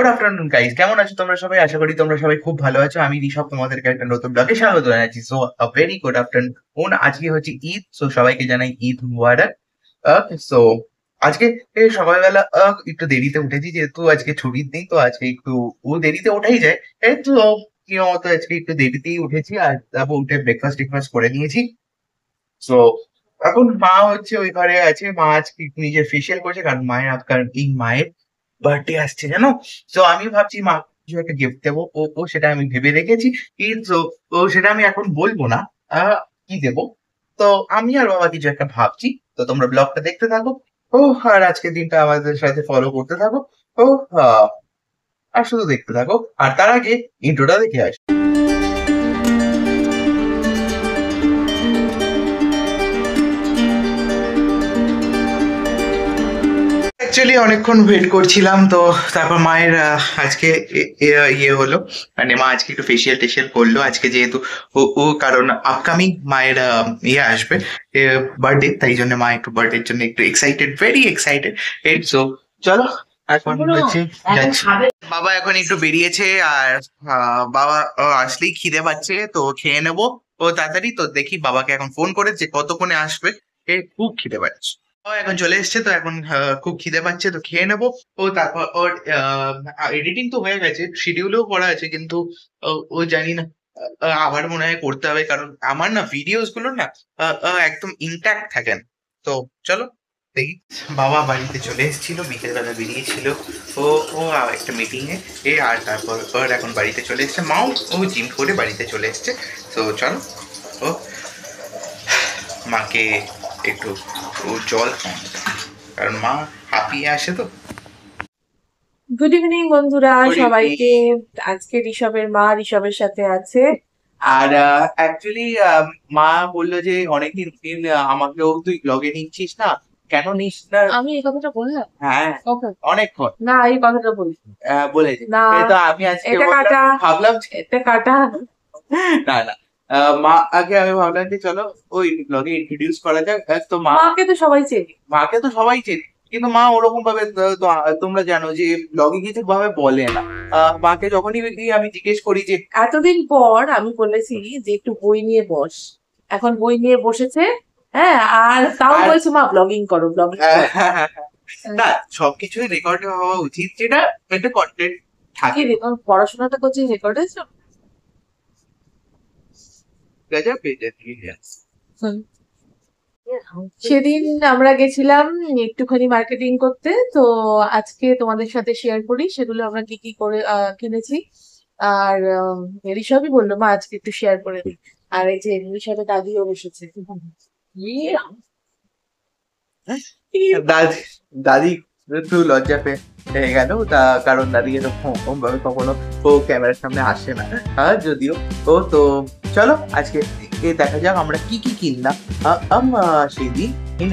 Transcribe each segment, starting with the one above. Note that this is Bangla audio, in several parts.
গুড আফটারনুন গাইস, কেমন আছো তোমরা সবাই? আশা করি তোমরা সবাই খুব ভালো আছো। আমি ঋষভ তোমাদেরকে একটা নতুন ব্লগে স্বাগত জানাচ্ছি। So a very good afternoon. আজকে হচ্ছে ঈদ, সো সবাইকে জানাই ঈদ মুবারক। সো আজকে সকালবেলা একটু দেরিতে উঠেছি, যেহেতু আজকে ছুটির দিন, তো আজকে একটু দেরিতে ওঠাই যায়। এই তো কি মতো আজকে একটু দেরিতেই উঠেছি, আর তারপর উঠে ব্রেকফাস্ট টেকফাস্ট করে নিয়েছি। সো এখন মা হচ্ছে ওই ঘরে আছে। মা আজকে একটু নিজের ফেসিয়াল করছে, কারণ মায়ের বার্থডে আসছে, জানো। তো আমি ভাবছি মা কিছু একটা গিফট দেবো। ও সেটা আমি ভেবে রেখেছি। কিন্তু ও সেটা আমি এখন বলবো না কি দেবো। তো আমি আর বাবা কিছু একটা ভাবছি। তো তোমরা ব্লগটা দেখতে থাকো। ও আর আজকের দিনটা আমাদের সাথে ফলো করতে থাকো। ও আহ, আর শুধু দেখতে থাকো। আর তার আগে ইন্ট্রোটা দেখে আসি। অ্যাকচুয়ালি অনেকক্ষণ ওয়েট করছিলাম, তো তারপর মায়ের আজকে ইয়ে হলো, মানে মা আজকে একটু ফেসিয়াল টেসিয়াল করলো আজকে, যেহেতু ও কারণ আপকামিং মায়ের ইয়ে আসবে বার্থডে, তাই জন্য মা একটু বার্থডের জন্য একটু এক্সাইটেড, ভেরি এক্সাইটেড। সো চলো এখন হচ্ছে যাচ্ছি। বাবা এখন একটু বেরিয়েছে, আর বাবা আসলেই খিদে পাচ্ছে, তো খেয়ে নেবো ও তাড়াতাড়ি। তো দেখি বাবাকে এখন ফোন করে যে কতক্ষণে আসবে। খুব খিদে পাচ্ছে। ও এখন চলে এসেছে, তো এখন খুব খিদে পাচ্ছে, তো খেয়ে নেবো। ও তারপর ওর এডিটিং তো হয়ে গেছে, শিডিউলও করা আছে, কিন্তু ও জানি না, আবার মনে হয় করতে হবে, কারণ আমার না ভিডিওস গুলো না একদম ইনট্যাক্ট থাকে না। তো চলো দেখি। বাবা বাড়িতে চলে এসেছিল, বিকেলবেলা বেরিয়েছিল ও ও একটা মিটিং আর তারপর ওর এখন বাড়িতে চলে এসেছে। মাও ও জিম করে বাড়িতে চলে এসেছে। তো চলো ও মাকে একটু জল খাওয়ানো, কারণ মা হাঁপিয়ে আসে তো। গুড ইভিনিং বন্ধুরা Good সবাইকে। evening. আজকে ঋষভের মা ঋষভের সাথে আছে। আর অ্যাকচুয়ালি মা বললো যে অনেকদিন দিন আমাকেও তুই ব্লগে নিচ্ছিস না, কেন নিস না? আমি এই কথাটা বললাম হ্যাঁ, কখন? অনেকক্ষণ না, এই কথাটা বলি বলেছি। না। তো আমি আজকে এটা কাটা, ভাবলাম এটা কাটা। না না, মা আগে আমি ভাবলাম যে চলো ওই ব্লগে ইন্ট্রোডিউস করা যাক। তো মা, মাকে তো সবাই চেনে। মাকে তো সবাই চেনে, কিন্তু মা ওরকম ভাবে তোমরা জানো যে ব্লগে কিছু ভাবে বলে না। মাকে যখনই আমি জিজ্ঞেস করি যে এতদিন পর আমি বলেছি যে একটু বই নিয়ে বস, এখন বই নিয়ে বসেছে। হ্যাঁ, আর তাও আর বলছে মা ব্লগিং করো, ব্লগিং করো। না, সবকিছুই রেকর্ড হওয়া উচিত, যেটা একটা কন্টেন্ট কি থাকে। রেকর্ড, পড়াশোনাটা করছি রেকর্ড হয়েছে। গজব বেজে দিয়ে। সেদিন আমরা গেছিলাম একটুখানি মার্কেটিং করতে, তো আজকে তোমাদের সাথে শেয়ার করি সেগুলো আমরা কি কি করে কিনেছি। আর ঋষভই বললো মা আজকে একটু শেয়ার করে দিই। আর এই যে ঋষভের দাদিও বসেছে। ইয়ে, দাদি দাদি একটু লজ্জা পেয়ে গেল, কারণ দাদি এরকম ভাবে কখনো ও ক্যামেরার সামনে আসে না। যদিও ও তো চলো আজকে দেখা যাক আমরা কি কি কিনলাম সেদিন,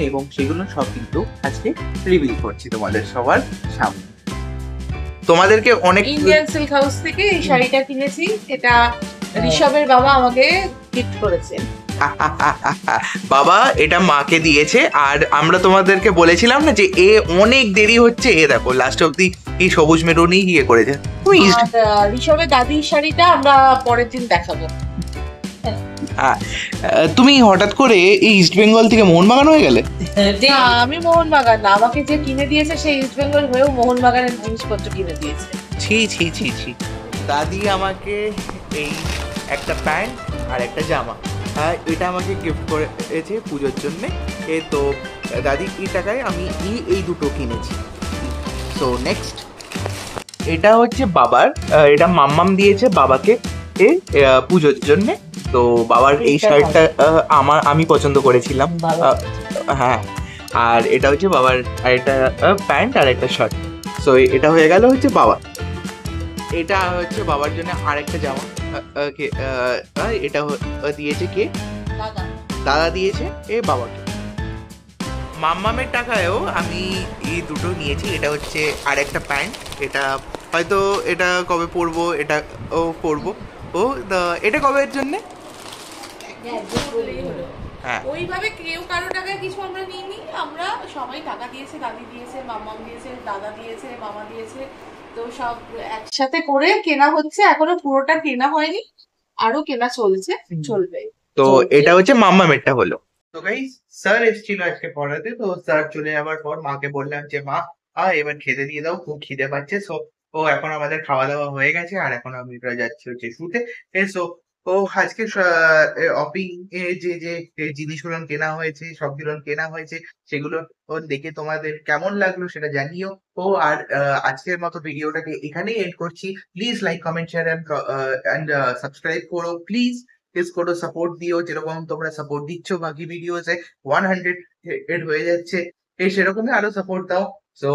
এবং সেগুলো সব কিন্তু আজকে রিভিল করছি তোমাদের সবার সামনে। তোমাদেরকে অনেক ইন্ডিয়ান সিল্ক হাউস থেকে এই শাড়িটা কিনেছি। এটা ঋষভের বাবা আমাকে গিফট করেছে। বাবা এটা মাকে দিয়েছে, আর আমরা তোমাদেরকে বলেছিলাম না যে অনেক দেরি হচ্ছে, দেখো লাস্ট অব্দি এই সবুজ মেরুনই ইয়ে করেছে। তুমি আর ঋষভের দাদির শাড়িটা আমরা পরের দিন দেখাবো। তুমি হঠাৎ করে এই ইস্ট বেঙ্গল থেকে মোহনবাগান হয়ে গেলে? না, আমি মোহনবাগান না, আমাকে যে কিনে দিয়েছে সেই ইস্ট বেঙ্গল হয়েও মোহনবাগানের জিনিসপত্র কিনে দিয়েছে। ছি ছি ছি ছি। দাদি আমাকে এই একটা প্যান্ট আর একটা জামা, এটা আমাকে গিফট করেছে পুজোর জন্যে। তো দাদি এই টাকায় আমি এই দুটো কিনেছি। সো নেক্সট, এটা হচ্ছে বাবার, এটা মাম্মাম দিয়েছে বাবাকে পুজোর জন্যে। তো বাবার এই শার্টটা আমি পছন্দ করেছিলাম। হ্যাঁ, আর এটা হচ্ছে বাবার আর একটা প্যান্ট আর একটা শার্ট। সো এটা হয়ে গেল হচ্ছে বাবা। এটা হচ্ছে বাবার জন্য আরেকটা জামা। এটা দিয়েছে কে? দাদা। দাদা দিয়েছে বাবাকে। মাম্মামের টাকায়ও আমি এই দুটো নিয়েছি। এটা হচ্ছে আরেকটা প্যান্ট, এটা হয়তো এটা কবে পরবো, এটা পরবো। এটা কবের জন্যে? হ্যাঁ, ওইভাবে কেউ কারো টাকায় কিছু আমরা নিইনি, আমরা সবাই টাকা দিয়েছে, দাদি দিয়েছে, মাম্মাম দিয়েছে, দাদা দিয়েছে, মামা দিয়েছে, তো সব একসাথে করে কেনা হচ্ছে, এখনো পুরোটা কেনা হয়নি, আরো কেনা চলছে, চলবে। তো এটা হচ্ছে মাম্মামেরটা হলো। তো গাইস, স্যার এসেছিল আজকে পড়াতে, তো স্যার চলে যাওয়ার পর মাকে বললাম যে মা এবার খেতে দিয়ে দাও, খুব খিদে পাচ্ছে। সো ও এখন আমাদের খাওয়া দাওয়া হয়ে গেছে, আর এখন আমরা যাচ্ছি হচ্ছে শুতে। সো ও আজকে অপি যে যে যে জিনিসগুলো কেনা হয়েছে, সবগুলো কেনা হয়েছে, সেগুলো ও দেখে তোমাদের কেমন লাগলো সেটা জানিও। আর আজকের মতো ভিডিওটাকে এখানেই এন্ড করছি। Please like, comment, share and subscribe করো প্লিজ। প্লিজ করো, সাপোর্ট দিও, যেরকম তোমরা সাপোর্ট দিচ্ছ বাকি ভিডিওসে 100 হেড হয়ে যাচ্ছে, সেরকমই আরো সাপোর্ট দাও। সো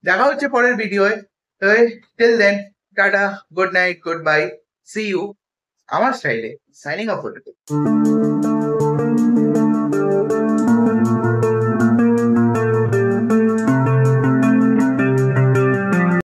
দেখা হচ্ছে পরের ভিডিওয়ে। Till then, tata, good night, good bye, see you, আমার স্টাইলে সাইনিং অফ।